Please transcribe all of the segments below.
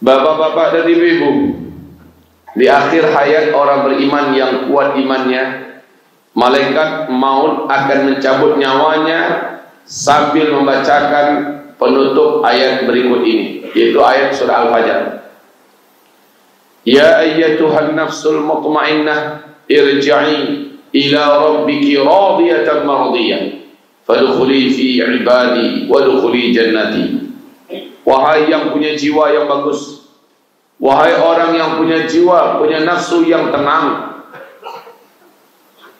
Bapak-bapak dan ibu-ibu, di akhir hayat orang beriman yang kuat imannya, malaikat maut akan mencabut nyawanya sambil membacakan penutup ayat berikut ini, yaitu ayat surah Al-Fajr. Ya ayyatuhan nafsul mutmainnah irji'i ila rabbiki radiyatan mardiyah fadkhuli fi ibadi wadkhuli jannati. Wahai yang punya jiwa yang bagus, wahai orang yang punya jiwa, punya nafsu yang tenang,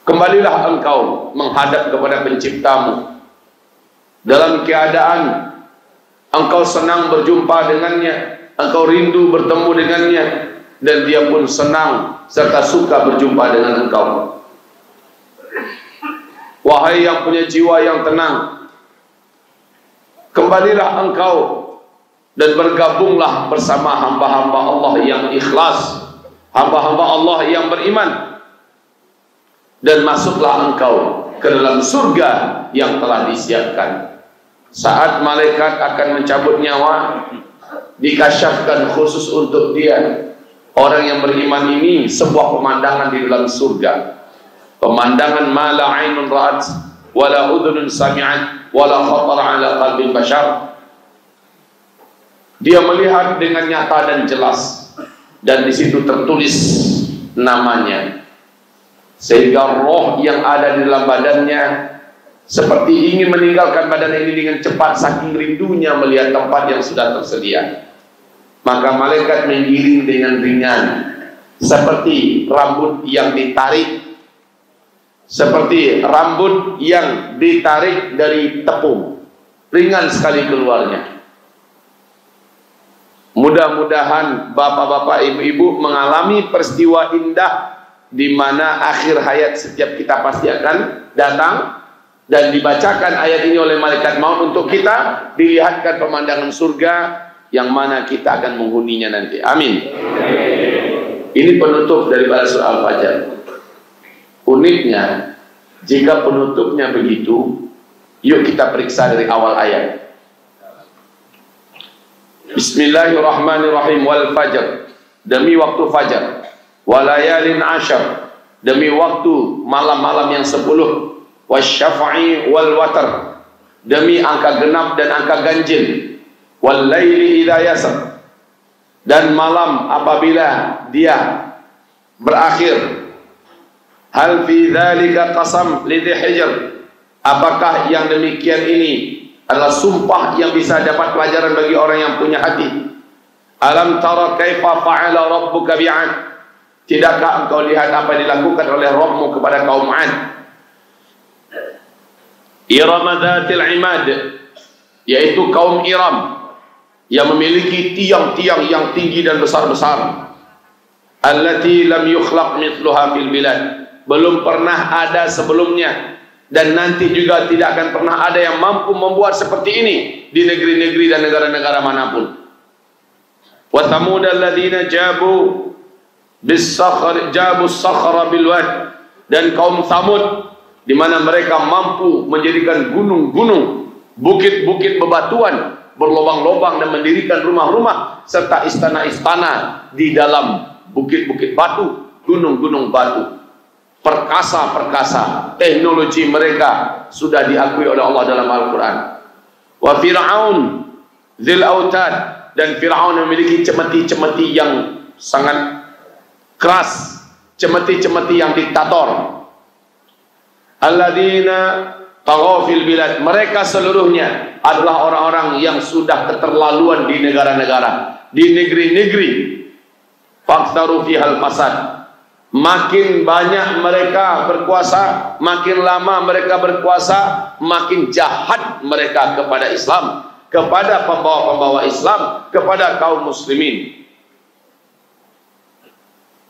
kembalilah engkau menghadap kepada penciptamu dalam keadaan engkau senang berjumpa dengannya, engkau rindu bertemu dengannya, dan dia pun senang serta suka berjumpa dengan engkau. Wahai yang punya jiwa yang tenang, kembalilah engkau dan bergabunglah bersama hamba-hamba Allah yang ikhlas, hamba-hamba Allah yang beriman, dan masuklah engkau ke dalam surga yang telah disiapkan. Saat malaikat akan mencabut nyawa, dikasyafkan khusus untuk dia, orang yang beriman ini, sebuah pemandangan di dalam surga. Pemandangan ma la ainun ra'at wala udhunun sami'at wala khatara ala qalbin bashar. Dia melihat dengan nyata dan jelas, dan di situ tertulis namanya, sehingga roh yang ada di dalam badannya seperti ingin meninggalkan badan ini dengan cepat saking rindunya melihat tempat yang sudah tersedia. Maka malaikat menggiring dengan ringan seperti rambut yang ditarik, seperti rambut yang ditarik dari tepung, ringan sekali keluarnya. Mudah-mudahan bapak-bapak, ibu-ibu mengalami peristiwa indah di mana akhir hayat setiap kita pasti akan datang, dan dibacakan ayat ini oleh malaikat maut untuk kita, dilihatkan pemandangan surga yang mana kita akan menghuninya nanti. Amin. Ini penutup daripada surah Al-Fajr. Uniknya, jika penutupnya begitu, yuk kita periksa dari awal ayat. Bismillahirrahmanirrahim. Wal fajr, demi waktu fajar. Walayalin ashar, demi waktu malam-malam yang 10. Wasyafa'i wal watar, demi angka genap dan angka ganjil. Wal laili idza yasr, dan malam apabila dia berakhir. Hal fi dzalika qasam lidhi hijr, apakah yang demikian ini adalah sumpah yang bisa dapat pelajaran bagi orang yang punya hati. Alam tara kaifa fa'ala rabbuka bi'ad, tidakkah engkau lihat apa yang dilakukan oleh Rabbmu kepada kaum 'Ad? Iram dzatil imad, yaitu kaum Iram yang memiliki tiang-tiang yang tinggi dan besar-besar. Allati lam yukhlaq mithluha fil bilad, belum pernah ada sebelumnya, dan nanti juga tidak akan pernah ada yang mampu membuat seperti ini di negeri-negeri dan negara-negara manapun. Wa thamud alladzina jabu as-sakhra bil wad, dan kaum Thamud di mana mereka mampu menjadikan gunung-gunung, bukit-bukit bebatuan berlobang-lobang dan mendirikan rumah-rumah serta istana-istana di dalam bukit-bukit batu, gunung-gunung batu. Perkasa-perkasa teknologi mereka sudah diakui oleh Allah dalam Al-Quran. Wa Fir'aun dzil autad, dan Fir'aun memiliki cemeti-cemeti yang sangat keras, cemeti-cemeti yang diktator. Alladzina taghaw fil bilad, mereka seluruhnya adalah orang-orang yang sudah keterlaluan di negara-negara, di negeri-negeri. Faktsaru fihal fasad, makin banyak mereka berkuasa, makin lama mereka berkuasa, makin jahat mereka kepada Islam, kepada pembawa-pembawa Islam, kepada kaum muslimin.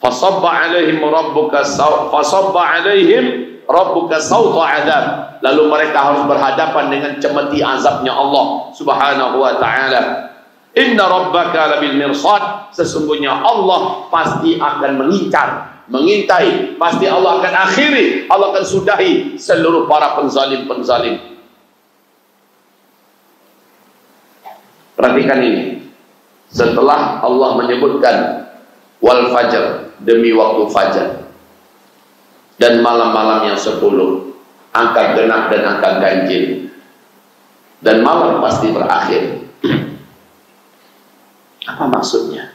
Fasabba alaihim rabbuka sawta adab, lalu mereka harus berhadapan dengan cemeti azabnya Allah subhanahu wa ta'ala. Inna rabbaka labil mirsad, sesungguhnya Allah pasti akan mengintai, pasti Allah akan akhiri, Allah akan sudahi seluruh para penzalim-penzalim. Perhatikan ini, setelah Allah menyebutkan wal fajr, demi waktu fajar, dan malam-malam yang 10, angkat genap dan angkat ganjil, dan malam pasti berakhir. Apa maksudnya?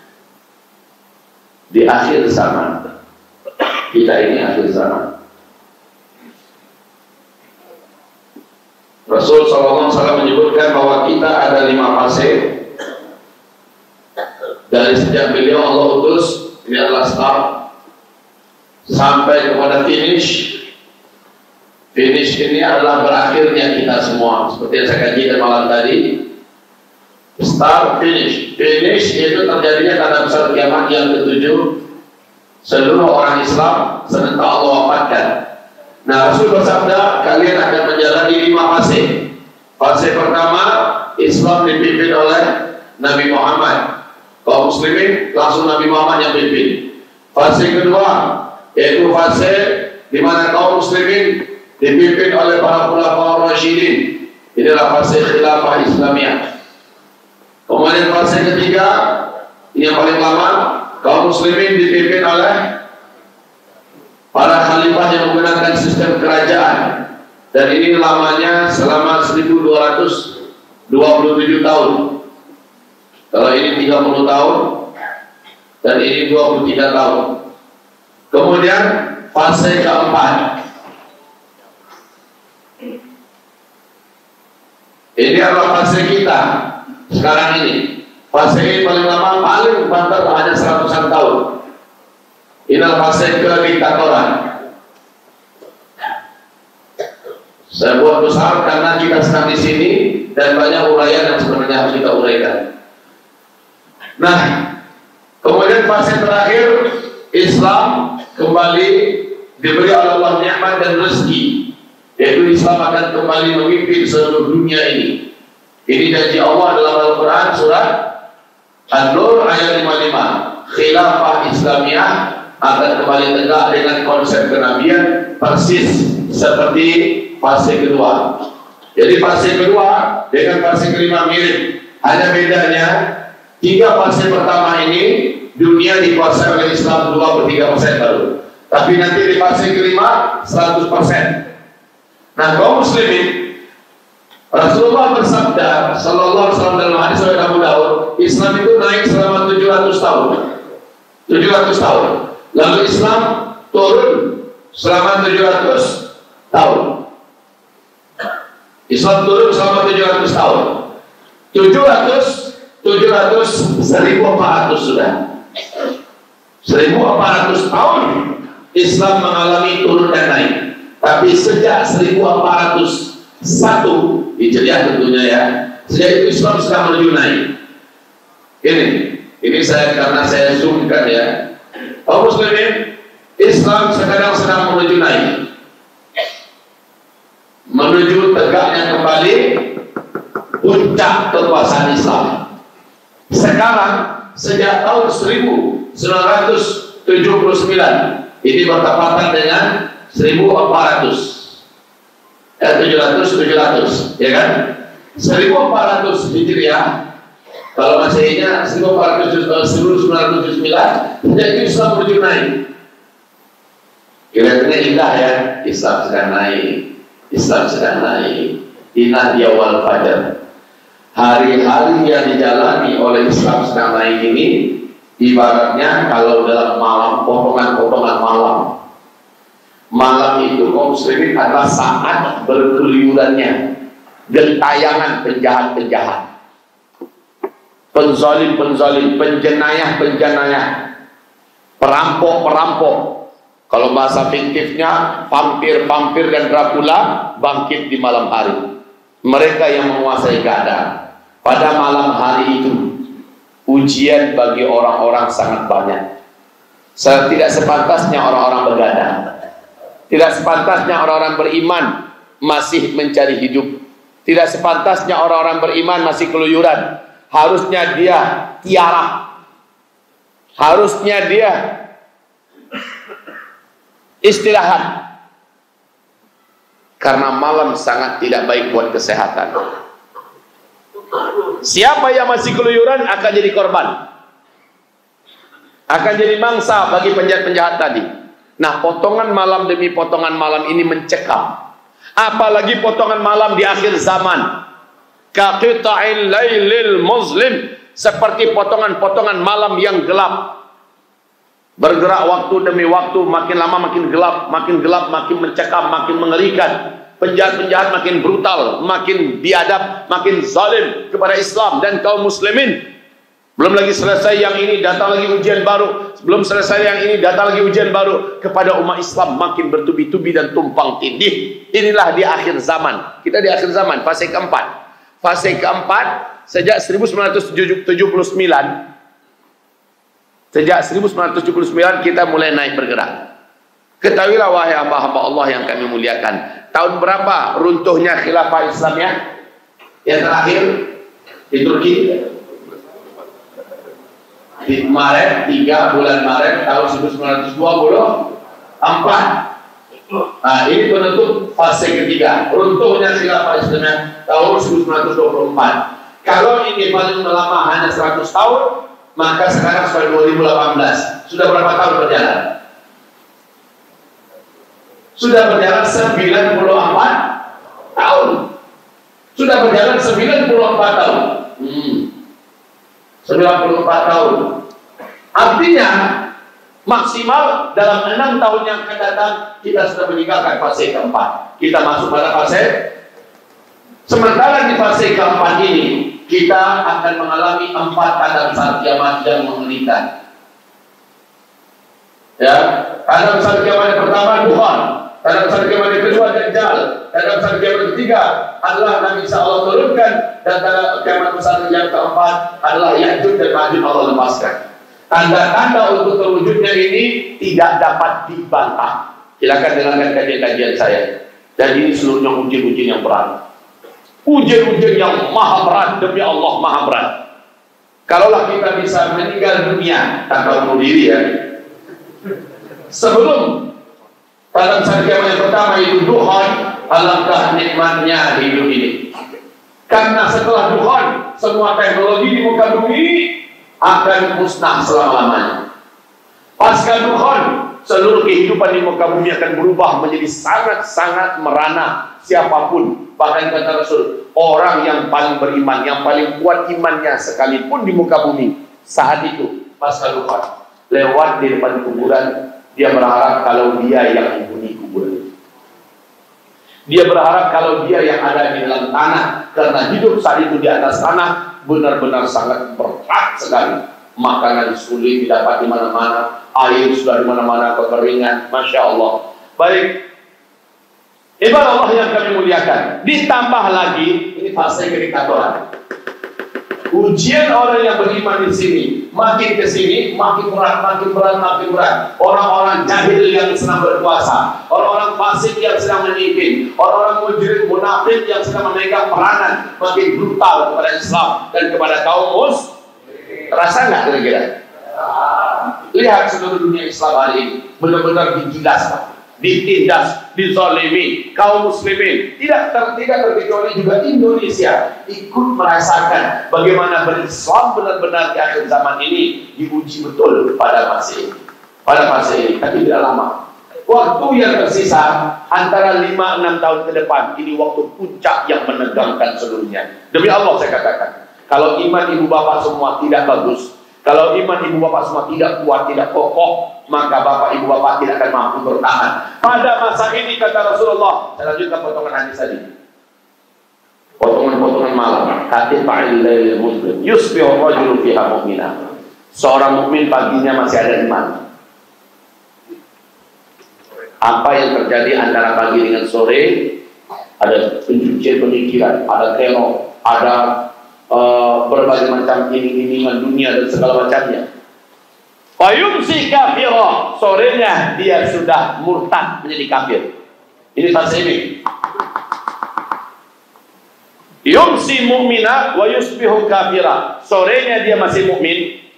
Di akhir zaman, kita ini akhir zaman, Rasul SAW menyebutkan bahwa kita ada 5 fase. Dari sejak beliau Allah utus, ini adalah start, sampai kepada finish. Finish ini adalah berakhirnya kita semua, seperti yang saya kajikan malam tadi. Start, finish. Finish itu terjadinya tanda besar kiamat yang ke-7. Seluruh orang Islam serentak Allah wafatkan. Nah, Rasul bersabda, kalian akan menjalani 5 fase. Fase pertama, Islam dipimpin oleh Nabi Muhammad. Kaum muslimin langsung Nabi Muhammad yang pimpin. Fase kedua, yaitu fase di mana kaum muslimin dipimpin oleh para khulafaur rasyidin. Inilah fase khilafah Islamiyah. Kemudian fase ketiga, ini yang paling lama, kaum muslimin dipimpin oleh para khalifah yang menggunakan sistem kerajaan, dan ini lamanya selama 1227 tahun. Kalau ini 30 tahun dan ini 23 tahun. Kemudian fase keempat, ini adalah fase kita sekarang ini. Fase ini paling lama, paling banter hanya 100-an tahun. Inilah fase kediktatoran. Saya buat besar karena kita sedang di sini dan banyak uraian yang sebenarnya harus kita uraikan. Nah, kemudian fase terakhir, Islam kembali diberi oleh Allah nikmat dan rezeki, yaitu Islam akan kembali memimpin seluruh dunia ini. Ini janji Allah dalam Al-Quran surat An-Nur ayat 55. Khilafah Islamiyah akan kembali tegak dengan konsep kenabian persis seperti fase kedua. Jadi fase kedua dengan fase kelima mirip, hanya bedanya 3 fase pertama ini dunia dikuasai oleh Islam 2/3% baru, tapi nanti di fase kelima 100%. Nah, kaum muslimin, Rasulullah bersabda sallallahu alaihi wasallam dalam hadis riwayat Abu Daud, Islam itu naik selama 700 tahun. 700 tahun. Lalu Islam turun selama 700 tahun. Islam turun selama 700 tahun. 1400 sudah. 1400 tahun Islam mengalami turun dan naik. Tapi sejak 1401 Hijriah tentunya ya, sejak itu Islam sedang menuju naik. Ini saya karena saya zoomkan ya. Kaum muslimin, Islam sekarang sedang menuju naik, menuju tegaknya kembali puncak kekuasaan Islam. Sekarang sejak tahun 1979, ini bertepatan dengan 700, ya kan? 1400 Hijriah, kalau Masehinya 1979, sejak itu Islam menuju naik. Kira-kira indah ya, Islam sedang naik, Islam sedang naik. Inna dia wal fajar. Hari-hari yang dijalani oleh Islam sedang naik ini, ibaratnya kalau dalam malam, potongan-potongan malam. Malam itu kaum muslimin adalah saat berkeluyurannya gentayangan penjahat-penjahat, penzalim-penzalim, penjenayah-penjenayah, perampok-perampok. Kalau bahasa fiktifnya, vampir-vampir dan Dracula bangkit di malam hari. Mereka yang menguasai keadaan. Pada malam hari itu, ujian bagi orang-orang sangat banyak. Tidak sepantasnya orang-orang begadang. Tidak sepantasnya orang-orang beriman masih mencari hidup. Tidak sepantasnya orang-orang beriman masih keluyuran. Harusnya dia tiarah. Harusnya dia istirahat. Karena malam sangat tidak baik buat kesehatan. Siapa yang masih keluyuran akan jadi korban, akan jadi mangsa bagi penjahat-penjahat tadi. Nah, potongan malam demi potongan malam ini mencekam. Apalagi potongan malam di akhir zaman. Kaqita'il lailil muzlim, seperti potongan-potongan malam yang gelap. Bergerak waktu demi waktu, makin lama makin gelap, makin mencekam, makin mengerikan. Penjahat-penjahat makin brutal, makin biadab, makin zalim kepada Islam dan kaum muslimin. Belum lagi selesai yang ini, datang lagi ujian baru. Belum selesai yang ini, datang lagi ujian baru. Kepada umat Islam makin bertubi-tubi dan tumpang tindih. Inilah di akhir zaman. Kita di akhir zaman, fase keempat. Fase keempat, sejak 1979. Sejak 1979 kita mulai naik bergerak. Ketahuilah wahai hamba-hamba Allah yang kami muliakan. Tahun berapa runtuhnya khilafah Islamiyah? Yang terakhir di Turki. Di Maret, 3 bulan Maret tahun 1924. Nah, ini penutup fase ketiga, runtuhnya khilafah Islamiyah tahun 1924. Kalau ini paling lama hanya 100 tahun, maka sekarang sudah 2018. Sudah berapa tahun berjalan? Sudah berjalan 94 tahun. Sudah berjalan 94 tahun. 94 tahun. Artinya maksimal dalam 6 tahun yang akan datang kita sudah meninggalkan fase keempat. Kita masuk pada fase. Sementara di fase keempat ini kita akan mengalami 4 tanda besar kiamat yang mengerikan. Ya, tanda besar kiamat yang pertama Tuhan. Tanda besar kiamat yang kedua Dajjal. Tanda besar kiamat yang ketiga adalah Nabi Isa Allah turunkan. Dan tanda kiamat besar yang keempat adalah Ya'juj dan Ma'juj Allah lepaskan. Tanda-tanda untuk terwujudnya ini tidak dapat dibantah. Silakan dengarkan kajian-kajian saya. Dan ini seluruhnya ujian-ujian yang berat. Ujian-ujian yang maha berat, demi Allah maha berat. Kalaulah kita bisa meninggal dunia tanpa bunuh diri ya. Sebelum tanda besar kiamat yang pertama itu Tuhan, alangkah nikmatnya hidup ini. Karena setelah Tuhan, semua teknologi di muka bumi akan musnah selama-lamanya. Pasca Tuhan, seluruh kehidupan di muka bumi akan berubah menjadi sangat-sangat merana. Siapapun, bahkan kata Rasul, orang yang paling beriman, yang paling kuat imannya sekalipun di muka bumi, saat itu pasca Tuhan, lewat di depan kuburan, dia berharap kalau dia yang menghuni kuburan. Dia berharap kalau dia yang ada di dalam tanah, karena hidup saat itu di atas tanah benar-benar sangat berat sekali. Makanan sulit didapat di mana-mana, air sudah di mana-mana kekeringan, masya Allah. Baik, ibadah Allah yang kami muliakan. Ditambah lagi ini fase kediktatoran. Ujian orang yang beriman di sini, makin ke sini, makin berat, makin berat, makin berat. Orang-orang jahil yang sedang berkuasa, orang-orang fasik yang sedang memimpin, orang-orang mujrim, munafik yang sedang memegang peranan, makin brutal kepada Islam dan kepada kaum muslim. Terasa nggak kira-kira? Lihat seluruh dunia Islam hari ini benar-benar digilaskan, ditindas, dizalimi kaum muslimin. Tidak terkecuali juga Indonesia ikut merasakan bagaimana berislam benar-benar di akhir zaman ini diuji betul pada fase ini. Tapi tidak lama. Waktu yang tersisa antara 5-6 tahun ke depan ini waktu puncak yang menegangkan seluruhnya. Demi Allah saya katakan, kalau iman ibu bapak semua tidak bagus, kalau iman ibu bapak semua tidak kuat, tidak kokoh, maka bapak ibu bapak tidak akan mampu bertahan. Pada masa ini kata Rasulullah, saya lanjutkan potongan hadis tadi. Potongan malam. Kaqita'il lailil muzlim, yusbihu rajulu fiha mu'mina. Seorang mukmin paginya masih ada iman. Apa yang terjadi antara pagi dengan sore? Ada pencucian pemikiran, ada teror, ada berbagai macam iming-imingan dunia dan segala macamnya. Fayumsi kafira, sorenya dia sudah murtad menjadi kafir. Ini fase ini. Yumsi mu'mina wa yusbihu kafira, sorenya dia masih mukmin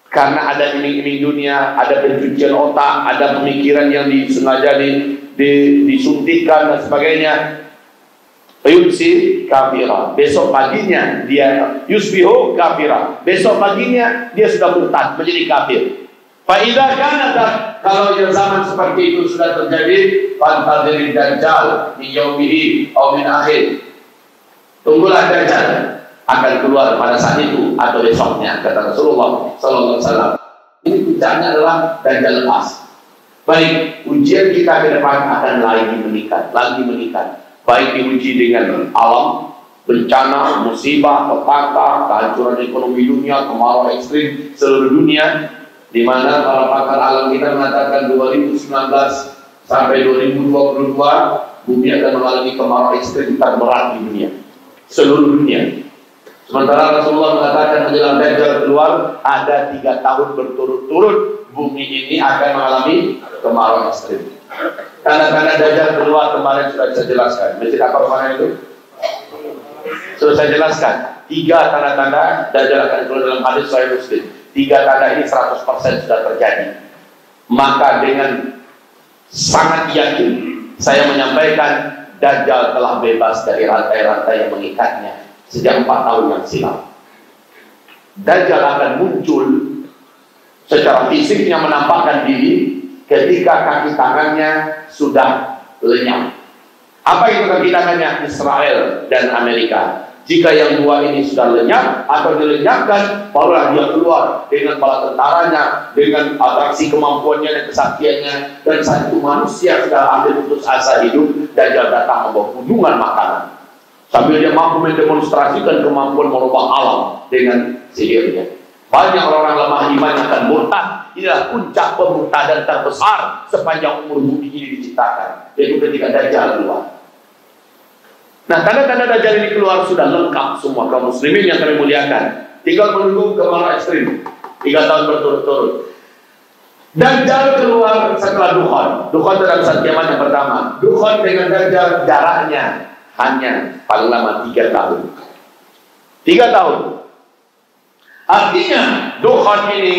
karena ada iming-iming dunia, ada pencucian otak, ada pemikiran yang disengaja disuntikkan dan sebagainya. Yumsi kafira, besok paginya dia yusbihu kafira, besok paginya dia sudah murtad menjadi kafir. Fa idza kana, kalau zaman seperti itu sudah terjadi, fantadhir dajjal min yaumihi aw min akhir. Tunggulah dajjal akan keluar pada saat itu atau besoknya, kata Rasulullah sallallahu alaihi wasallam. Ini puncaknya adalah dajjal lepas. Baik, ujian kita ke depan akan lagi meningkat. Baik diuji dengan alam, bencana, musibah, petaka, kehancuran ekonomi dunia, kemarau ekstrim seluruh dunia, di mana para pakar alam kita mengatakan 2019 sampai 2022 bumi akan mengalami kemarau ekstrim terberat di dunia, seluruh dunia. Sementara Rasulullah mengatakan menjelang dajjal keluar ada 3 tahun berturut-turut bumi ini akan mengalami kemarau ekstrim. Tanda-tanda dajjal keluar kemarin sudah saya jelaskan. Masjid apa kemarin itu? Sudah saya jelaskan. 3 tanda-tanda dajjal akan keluar dalam hadis Sahih Muslim. 3 tanda ini 100% sudah terjadi. Maka dengan sangat yakin saya menyampaikan dajjal telah bebas dari rantai-rantai yang mengikatnya sejak 4 tahun yang silam. Dajjal akan muncul secara fisiknya menampakkan diri ketika kaki tangannya sudah lenyap. Apa itu kaki tangannya? Israel dan Amerika. Jika yang 2 ini sudah lenyap atau dilenyapkan, barulah dia keluar dengan bala tentaranya, dengan atraksi kemampuannya dan kesaktiannya. Dan saat itu manusia sudah ambil putus asa hidup, Dajjal datang membawa gunungan makanan. Sambil dia mampu mendemonstrasikan kemampuan merubah alam dengan sihirnya. Banyak orang lemah iman akan murtad. Inilah puncak pemurtadan terbesar sepanjang umur bumi ini diciptakan, yaitu ketika Dajjal keluar. Nah, tanda-tanda Dajjal ini keluar sudah lengkap semua kaum muslimin yang kami muliakan. Tinggal menunggu kemarau ekstrim 3 tahun berturut-turut. Dajjal keluar setelah Dukhan. Dukhan dalam saat kiamat yang pertama. Dukhan dengan Dajjal jaraknya hanya paling lama 3 tahun. 3 tahun. Artinya Dukhan ini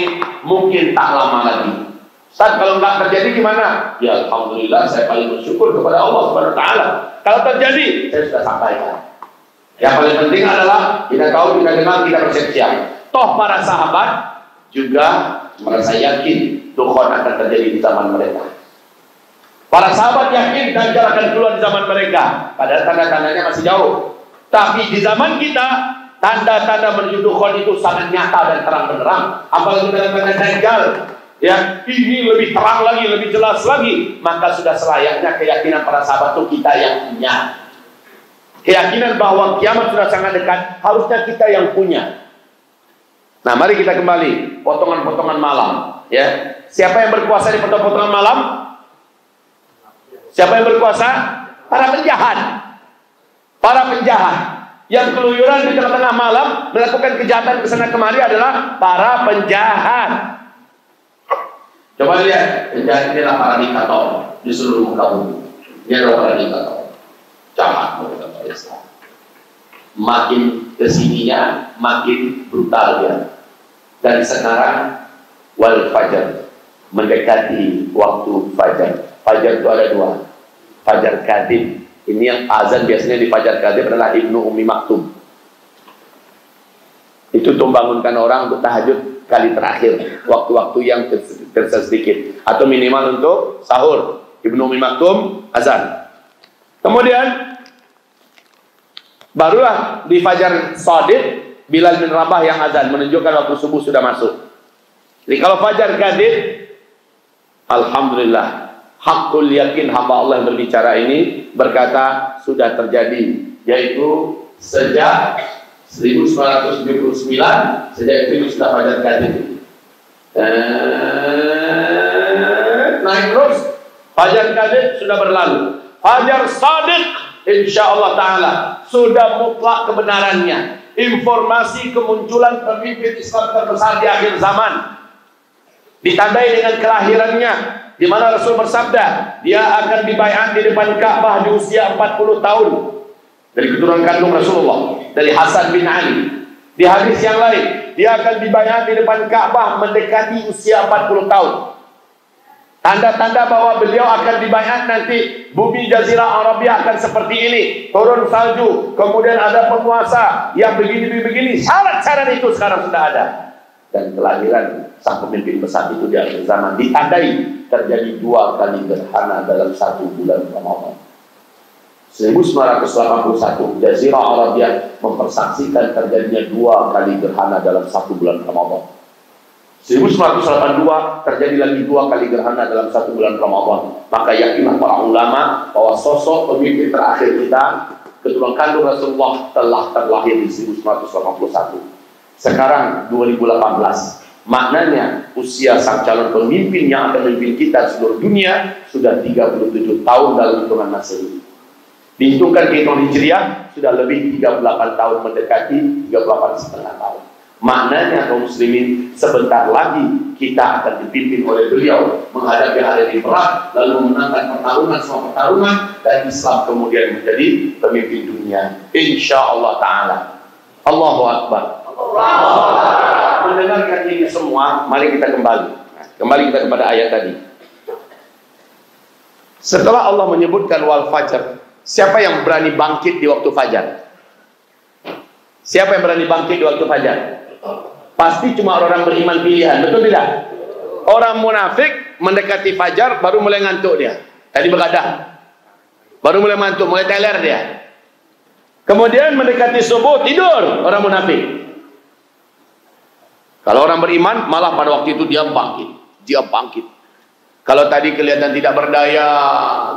mungkin tak lama lagi. Ustaz, kalau nggak terjadi gimana? Ya alhamdulillah, saya paling bersyukur kepada Allah Subhanahu wa taala. Kalau terjadi, saya sudah sampaikan. Yang paling penting adalah kita tahu, kita dengar, kita bersiap-siap. Toh para sahabat juga merasa yakin Dukhan akan terjadi di zaman mereka. Para sahabat yakin Dajjal akan keluar di zaman mereka, padahal tanda-tandanya masih jauh. Tapi di zaman kita, tanda-tanda menuju Dukhan itu sangat nyata dan terang-benderang. Apalagi tanda-tanda Dajjal, ya, ini lebih terang lagi, lebih jelas lagi. Maka sudah selayaknya keyakinan para sahabat itu kita yang punya. Keyakinan bahwa kiamat sudah sangat dekat, harusnya kita yang punya. Nah, mari kita kembali potongan-potongan malam, ya. Siapa yang berkuasa di potongan malam? Siapa yang berkuasa? Para penjahat. Para penjahat yang keluyuran di tengah-tengah malam melakukan kejahatan kesana kemari adalah para penjahat. Coba lihat, penjahat ini adalah para diktator di seluruh muka bumi. Ini adalah para diktator. Jahat mereka Islam. Makin kesininya, makin brutal dia. Dan sekarang wal fajar, mendekati waktu fajar. Fajar itu ada 2. Fajar kadhib. Ini yang azan biasanya di fajar kadhib adalah Ibnu Ummi Maktum. Itu membangunkan orang untuk tahajud kali terakhir, waktu-waktu yang tersisa sedikit, atau minimal untuk sahur. Ibnu Ummi Maktum azan. Kemudian barulah di fajar shadiq Bilal bin Rabah yang azan, menunjukkan waktu subuh sudah masuk. Jadi kalau fajar kadhib, alhamdulillah, hakul yakin hamba Allah yang berbicara ini berkata sudah terjadi, yaitu sejak 1979, sejak itu sudah fajar kadhib. Naik terus, fajar kadhib sudah berlalu. Fajar shadiq insyaallah taala sudah mutlak kebenarannya. Informasi kemunculan pemimpin Islam terbesar di akhir zaman ditandai dengan kelahirannya, di mana Rasul bersabda dia akan dibaiat di depan Ka'bah di usia 40 tahun dari keturunan kandung Rasulullah, dari Hasan bin Ali. Di hadis yang lain dia akan dibaiat di depan Ka'bah mendekati usia 40 tahun. Tanda-tanda bahwa beliau akan dibaiat nanti, bumi Jazirah Arabia akan seperti ini, turun salju, kemudian ada penguasa yang begini-begini. Syarat-syarat itu sekarang sudah ada. Dan kelahiran sang pemimpin besar itu di akhir zaman ditandai terjadi 2 kali gerhana dalam 1 bulan Ramadan. 1981 Jazirah Arabia mempersaksikan terjadinya 2 kali gerhana dalam 1 bulan Ramadan. 1982 terjadi lagi 2 kali gerhana dalam 1 bulan Ramadan. Maka yakinlah para ulama bahwa sosok pemimpin terakhir kita, keturunan kandung Rasulullah, telah terlahir di 1981. Sekarang 2018. Maknanya usia sang calon pemimpin yang akan memimpin kita seluruh dunia sudah 37 tahun dalam hitungan Masehi. Dihitungkan hitungan Hijriah sudah lebih 38 tahun, mendekati 38,5 tahun. Maknanya kaum muslimin, sebentar lagi kita akan dipimpin oleh beliau menghadapi hari berat, lalu memenangkan pertarungan semua pertarungan, dan Islam kemudian menjadi pemimpin dunia, insyaallah ta'ala. Allahu Akbar. Mendengarkan ini semua, mari kita kembali kita kepada ayat tadi. Setelah Allah menyebutkan wal fajr, siapa yang berani bangkit di waktu fajar? Siapa yang berani bangkit di waktu fajar? Pasti cuma orang beriman pilihan, betul tidak? Orang munafik mendekati fajar baru mulai ngantuk dia. Tadi begadang, baru mulai ngantuk, mulai teler dia. Kemudian mendekati subuh tidur orang munafik. Kalau orang beriman malah pada waktu itu dia bangkit. Kalau tadi kelihatan tidak berdaya,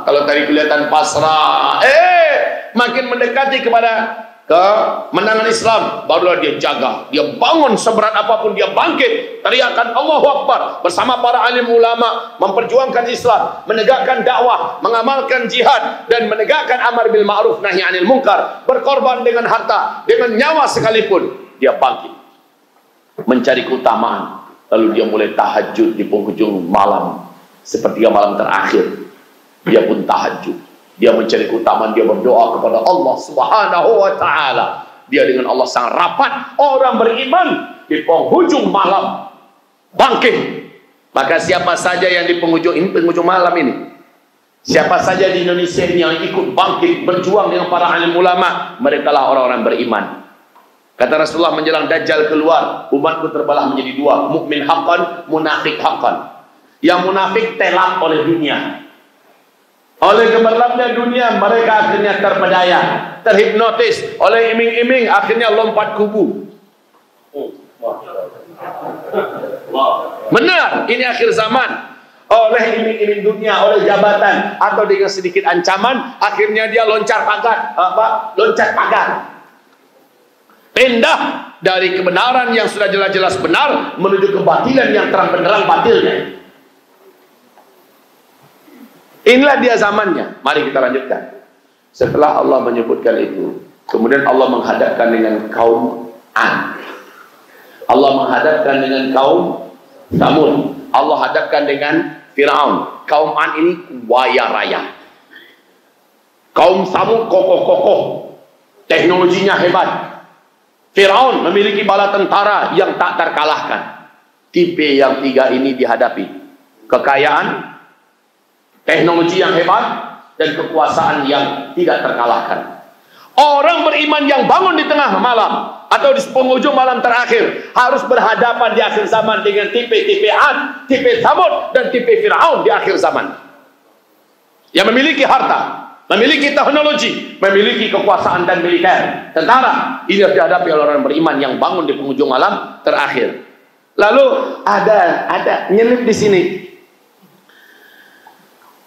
kalau tadi kelihatan pasrah, makin mendekati kepada kemenangan Islam, barulah dia jaga, dia bangun seberat apapun, dia bangkit, teriakan Allahu Akbar bersama para alim ulama, memperjuangkan Islam, menegakkan dakwah, mengamalkan jihad, dan menegakkan amar bil ma'ruf nahi anil munkar, berkorban dengan harta, dengan nyawa sekalipun. Dia bangkit mencari keutamaan, lalu dia mulai tahajud di penghujung malam, sepertiga malam terakhir dia pun tahajud. Dia mencari keutamaan, dia berdoa kepada Allah Subhanahu wa ta'ala. Dia dengan Allah sangat rapat. Orang beriman di penghujung malam bangkit. Maka siapa saja yang di penghujung malam ini, siapa saja di Indonesia ini yang ikut bangkit berjuang dengan para alim ulama, mereka lah orang-orang beriman. Kata Rasulullah menjelang Dajjal keluar, umatku terbelah menjadi 2, mukmin haqqan, munafik haqqan. Yang munafik telak oleh dunia. Oleh gemerlapnya dunia, mereka akhirnya terpedaya, terhipnotis oleh iming-iming, akhirnya lompat kubu. Benar, ini akhir zaman. Oleh iming-iming dunia, oleh jabatan, atau dengan sedikit ancaman, akhirnya dia loncat pagar. Pindah dari kebenaran yang sudah jelas-jelas benar menuju kebatilan yang terang benderang batilnya. Inilah dia zamannya. Mari kita lanjutkan. Setelah Allah menyebutkan itu, kemudian Allah menghadapkan dengan kaum Ad. Allah menghadapkan dengan kaum Samud. Allah hadapkan dengan Firaun. Kaum Ad ini waya raya. Kaum Samud kokoh-kokoh, teknologinya hebat. Firaun memiliki bala tentara yang tak terkalahkan. Tipe yang 3 ini dihadapi. Kekayaan, teknologi yang hebat, dan kekuasaan yang tidak terkalahkan. Orang beriman yang bangun di tengah malam atau di penghujung malam terakhir harus berhadapan di akhir zaman dengan tipe-tipe Ad, tipe Samud, dan tipe Firaun di akhir zaman. Yang memiliki harta, memiliki teknologi, memiliki kekuasaan dan militer, tentara. Ini harus dihadapi oleh orang beriman yang bangun di penghujung malam terakhir. Lalu ada nyelip di sini.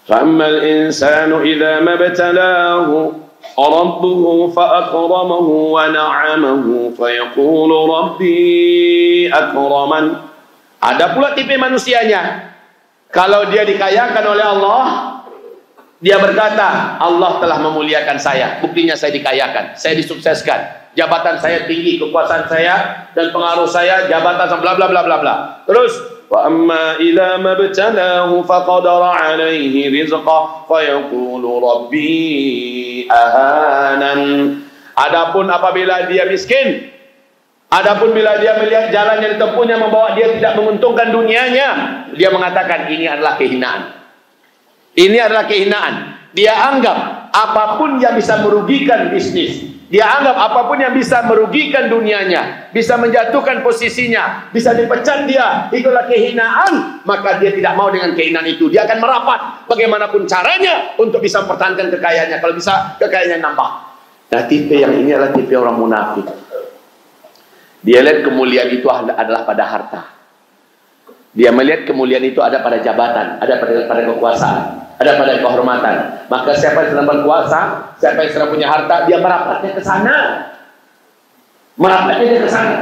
فَأَمَّا الْإِنسَانُ إِذَا مَا ابْتَلَاهُ رَبُّهُ فَأَكْرَمَهُ وَنَعَّمَهُ فَيَقُولُ رَبِّي أَكْرَمَنِ. Ada pula tipe manusianya. Kalau dia dikayakan oleh Allah, dia berkata, Allah telah memuliakan saya. Buktinya saya dikayakan, saya disukseskan, jabatan saya tinggi, kekuasaan saya dan pengaruh saya, jabatan bla bla bla bla bla. Terus wa amma idza mabtalahu faqadara alaihi rizqa fayaqulu rabbi ahanan. Adapun apabila dia miskin, Adapun bila dia melihat jalan yang ditempuhnya membawa dia tidak menguntungkan dunianya, dia mengatakan ini adalah kehinaan. Ini adalah kehinaan. Dia anggap apapun yang bisa merugikan bisnis, dia anggap apapun yang bisa merugikan dunianya, bisa menjatuhkan posisinya, bisa dipecat dia, itulah kehinaan. Maka dia tidak mau dengan kehinaan itu. Dia akan merapat bagaimanapun caranya untuk bisa mempertahankan kekayaannya. Kalau bisa kekayaannya nambah. Nah, tipe yang ini adalah tipe orang munafik. Dia lihat kemuliaan itu adalah pada harta. Dia melihat kemuliaan itu ada pada jabatan, ada pada kekuasaan, ada pada kehormatan. Maka siapa yang sedang berkuasa, siapa yang sedang punya harta, dia merapatnya ke sana. Merapatnya ke sana.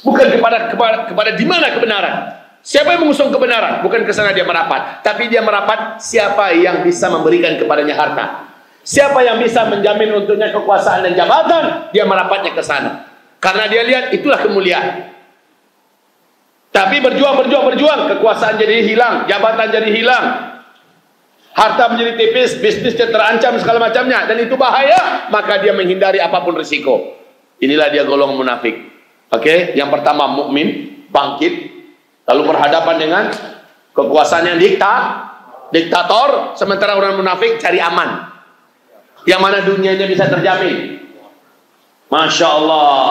Bukan kepada di mana kebenaran. Siapa yang mengusung kebenaran, bukan ke sana dia merapat, tapi dia merapat siapa yang bisa memberikan kepadanya harta. Siapa yang bisa menjamin untuknya kekuasaan dan jabatan, dia merapatnya ke sana. Karena dia lihat itulah kemuliaan. Tapi berjuang, kekuasaan jadi hilang, jabatan jadi hilang, harta menjadi tipis, bisnis terancam segala macamnya, dan itu bahaya, maka dia menghindari apapun risiko. Inilah dia golongan munafik. Oke, yang pertama mukmin, bangkit, lalu berhadapan dengan kekuasaan yang diktator, sementara orang munafik cari aman. Yang mana dunianya bisa terjamin. Masya Allah.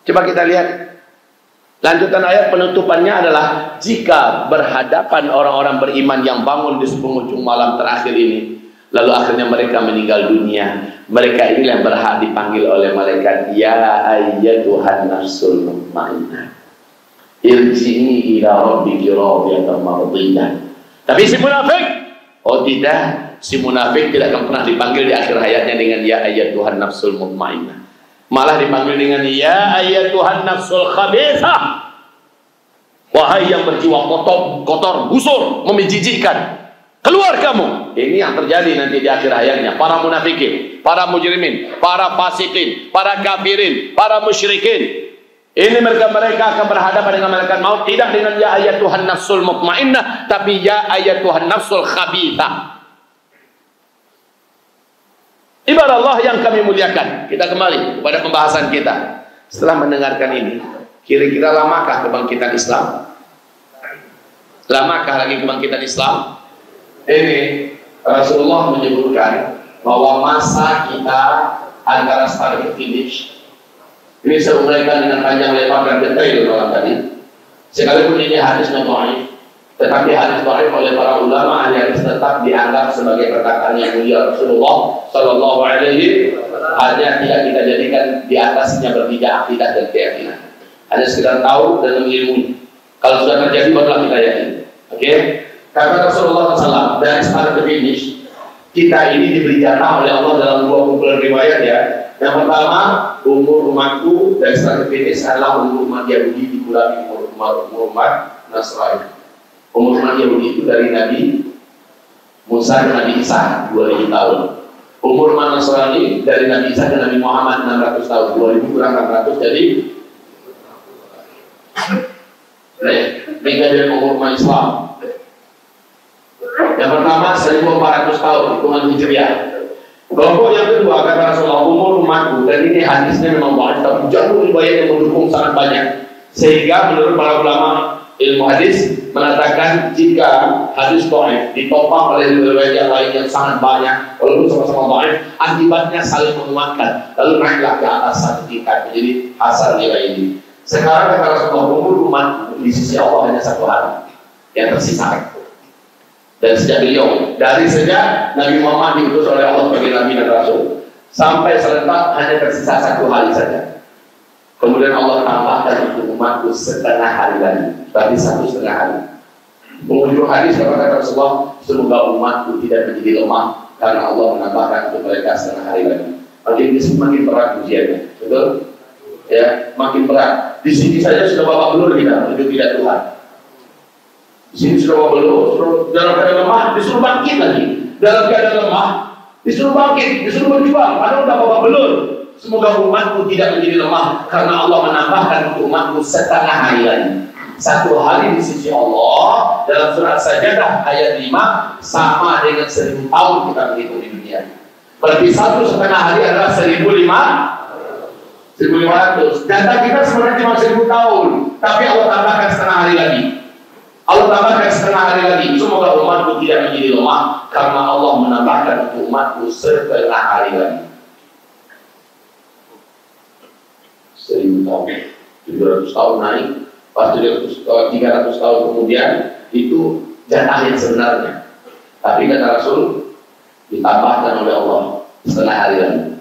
Coba kita lihat lanjutan ayat, penutupannya adalah jika berhadapan orang-orang beriman yang bangun di penghujung malam terakhir ini, lalu akhirnya mereka meninggal dunia, mereka inilah yang berhak dipanggil oleh malaikat, ya ayyatuhan nafsul mutmainnah irji'i ila rabbiki radiyatan mardiyah. Tapi si munafik, oh tidak, si munafik tidak akan pernah dipanggil di akhir hayatnya dengan ya ayyatuhan nafsul mutmainnah. Malah dipanggil dengan ya ayyatuhan nafsul khabithah, wahai yang berjiwa kotor, busur, menjijikkan, keluar kamu. Ini yang terjadi nanti di akhir hayatnya. Para munafikin, para mujrimin, para fasikin, para kafirin, para musyrikin, ini mereka akan berhadapan dengan malaikat maut, tidak dengan ya ayyatuhan nafsul mutmainnah, tapi ya ayyatuhan nafsul khabithah. Ibarat Allah yang kami muliakan, kita kembali kepada pembahasan kita. Setelah mendengarkan ini, kira-kira lamakah kebangkitan Islam? Lamakah lagi kebangkitan Islam? Ini Rasulullah menyebutkan bahwa masa kita antara start dan finish ini seuraikan dengan panjang lebar dan detail dalam tadi. Sekalipun ini hadisnya dhaif, tetapi hadis dhaif oleh para ulama hanya tetap dianggap sebagai perkataan yang mulia Rasulullah Sallallahu Alaihi, hanya tidak kita jadikan di atasnya berbeda akidah dan keyakinan. Hanya sekedar tahu dan mengilmui. Kalau sudah terjadi barulah kita yakin. Oke? Kata Rasulullah SAW dari start ke finish, kita ini diberi jatah oleh Allah dalam dua kumpulan riwayat ya. Yang pertama, umur umatku dari start ke finish adalah umur umat Yahudi dikurangi umur umat Nasrani. Umur umat Yahudi itu dari Nabi Musa dan Nabi Isa 2000 tahun. Umur umat Nasrani dari Nabi Isa dan Nabi Muhammad 600 tahun. 2000 kurang 600 jadi beda dengan umur umat Islam. Yang pertama 1400 tahun hitungan Hijriah. Kelompok yang kedua kata Rasulullah umur umatku, dan ini hadisnya memang banyak, tapi jauh riwayat yang mendukung sangat banyak. Sehingga menurut para ulama ilmu hadis mengatakan jika hadis dhaif ditopang oleh riwayat yang lain yang sangat banyak, walaupun sama-sama dhaif, akibatnya saling menguatkan, lalu naiklah ke atas satu tingkat menjadi hasan nilai ini. Sekarang kata Rasulullah umur umat di sisi Allah hanya 1 hari yang tersisa. Dan sejak sejak Nabi Muhammad diutus oleh Allah sebagai Nabi dan Rasul sampai serentak hanya tersisa 1 hari saja. Kemudian Allah tambahkan untuk umatku setengah hari lagi, berarti 1,5 hari. Mengunjung hadis kata Rasulullah, semoga umatku tidak menjadi lemah karena Allah menambahkan untuk mereka setengah hari lagi. Makin semakin berat ujiannya, betul? Ya, makin berat. Di sini saja sudah babak belur kita menuju tidak Tuhan. Di sini sudah babak belur, dalam keadaan lemah disuruh bangkit lagi. Dalam keadaan lemah disuruh bangkit, disuruh berjuang. Padahal sudah babak belur. Semoga umatku tidak menjadi lemah karena Allah menambahkan untuk umatku setengah hari lagi. 1 hari di sisi Allah dalam surat Sajadah ayat 5 sama dengan 1000 tahun kita menghitung di dunia. Berarti 1,5 hari adalah 1500. 1.500. Data kita sebenarnya cuma 1.000 tahun, tapi Allah tambahkan setengah hari lagi. Allah tambahkan setengah hari lagi. Semoga umatku tidak menjadi lemah, karena Allah menambahkan untuk umatku setengah hari lagi. 1.000 tahun, 700 tahun naik, pas 300 tahun kemudian itu jatah yang sebenarnya. Tapi kata Rasul, ditambahkan oleh Allah setengah hari lagi.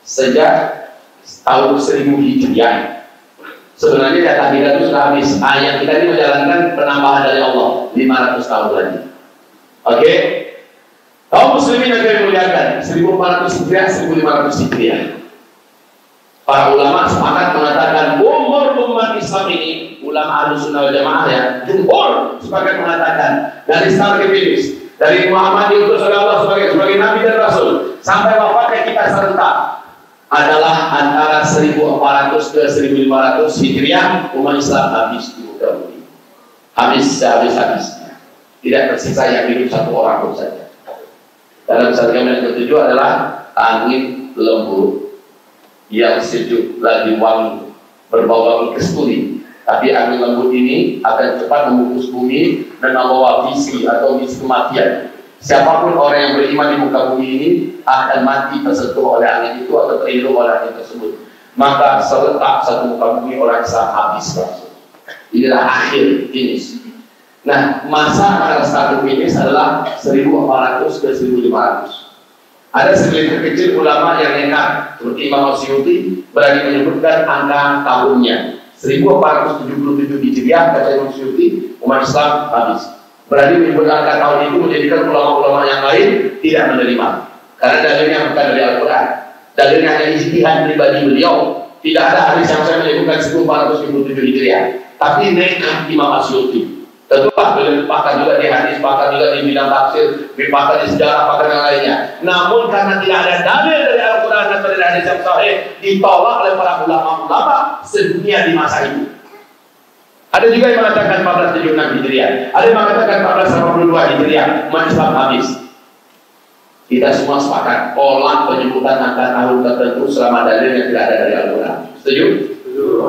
Sejak tahun 1000 Hijriah. Sebenarnya jatah kita itu sudah habis. Yang kita ini menjalankan penambahan dari Allah 500 tahun lagi. Oke? Kaum muslimin yang dimuliakan, 1400 Hijriah, 1500 Hijriah. Para ulama sepakat mengatakan umur umat Islam ini, ulama Ahlussunnah wal Jamaah ya, jumhur sepakat mengatakan dari start ke finish, dari Muhammad diutus oleh Allah sebagai nabi dan rasul sampai wafatnya kita serentak adalah antara 1400 ke 1500 Hijriah. Umat Islam habis di muka bumi, habis sehabis-habisnya, tidak tersisa yang hidup satu orang pun saja. Dalam satu yang ketujuh adalah angin lembut yang sejuk lagi wangi, berbau wangi kesturi. Tapi angin lembut ini akan cepat membungkus bumi dan membawa visi atau misi kematian. Siapapun orang yang beriman di muka bumi ini akan mati tersentuh oleh angin itu atau terhirup oleh angin tersebut. Maka serentak satu muka bumi orang Islam habis langsung. Inilah akhir, finish. Nah, masa antara start finish adalah 1400 ke 1500. Ada segelintir kecil ulama yang nekat, seperti Imam Asyuti berani menyebutkan angka tahunnya 1477 Hijriah. Kata Imam Asyuti, umat Islam habis. Berani menyebutkan angka tahun itu menjadikan ulama-ulama yang lain tidak menerima, karena dalilnya bukan dari Al-Quran, dalilnya hanya ijtihad pribadi beliau. Tidak ada hadis yang saya menyebutkan 1477 Hijriah, tapi nekat Imam Asyuti. Tentulah beliau dipakar juga di hadis, pakar juga di bidang tafsir, dipakar di sejarah, pakar yang lainnya. Namun karena tidak ada dalil dari Al-Quran dan dari hadis yang sahih, ditolak oleh para ulama-ulama sedunia di masa itu. Ada juga yang mengatakan 1476 Hijriah, ada yang mengatakan 1482 Hijriah. Umat Islam habis. Kita semua sepakat pola penyebutan angka tahun tertentu selama dalil yang tidak ada dari Al-Quran. Setuju?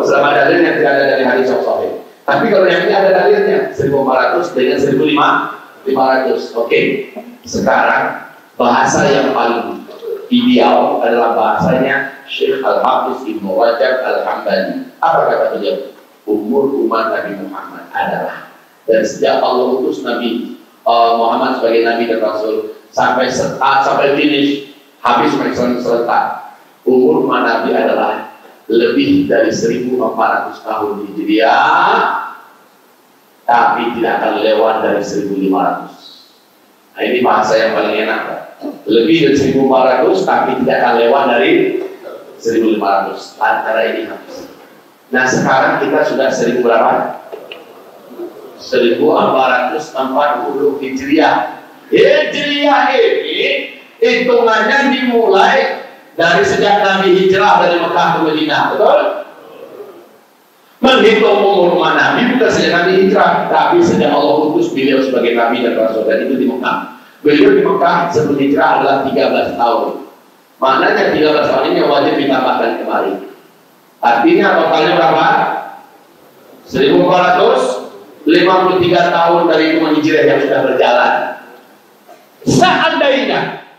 Selama dalil yang tidak ada dari hadis yang sahih. Tapi kalau yang ini ada dalilnya 1400 dengan 1500. Oke. Sekarang bahasa yang paling ideal adalah bahasanya Syekh Al-Hafiz Ibnu Rajab Al-Hambali. Apa kata beliau? Umur umat Nabi Muhammad adalah dari sejak Allah utus Nabi Muhammad sebagai Nabi dan Rasul sampai finish, habis mereka serentak. Umur umat Nabi adalah lebih dari 1400 tahun Hijriah, tapi tidak akan lewat dari 1500. Nah, ini bahasa yang paling enak. Lebih dari 1400 tapi tidak akan lewat dari 1500. Antara ini habis. Nah, sekarang kita sudah 1000 berapa? 1440 Hijriah. Hijriah ini hitungannya dimulai dari sejak Nabi hijrah dari Mekah ke Madinah, betul? Menghitung umur umat Nabi bukan sejak Nabi hijrah, tapi sejak Allah utus beliau sebagai Nabi dan Rasul, dan itu di Mekah. Beliau di Mekah sebelum hijrah adalah 13 tahun. Maknanya 13 tahun ini wajib ditambahkan kembali. Artinya totalnya berapa? 1453 tahun dari hitungan hijrah yang sudah berjalan. Seandainya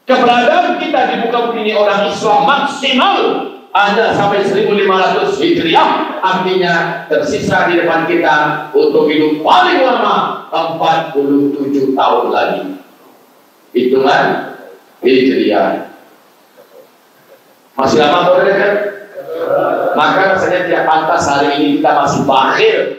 keberadaan kita di muka bumi ini orang Islam maksimal ada sampai 1500 Hijriah, artinya tersisa di depan kita untuk hidup paling lama 47 tahun lagi. Hitungan Hijriah. Masih lama boleh kan? Maka rasanya tidak pantas hari ini kita masih bakhil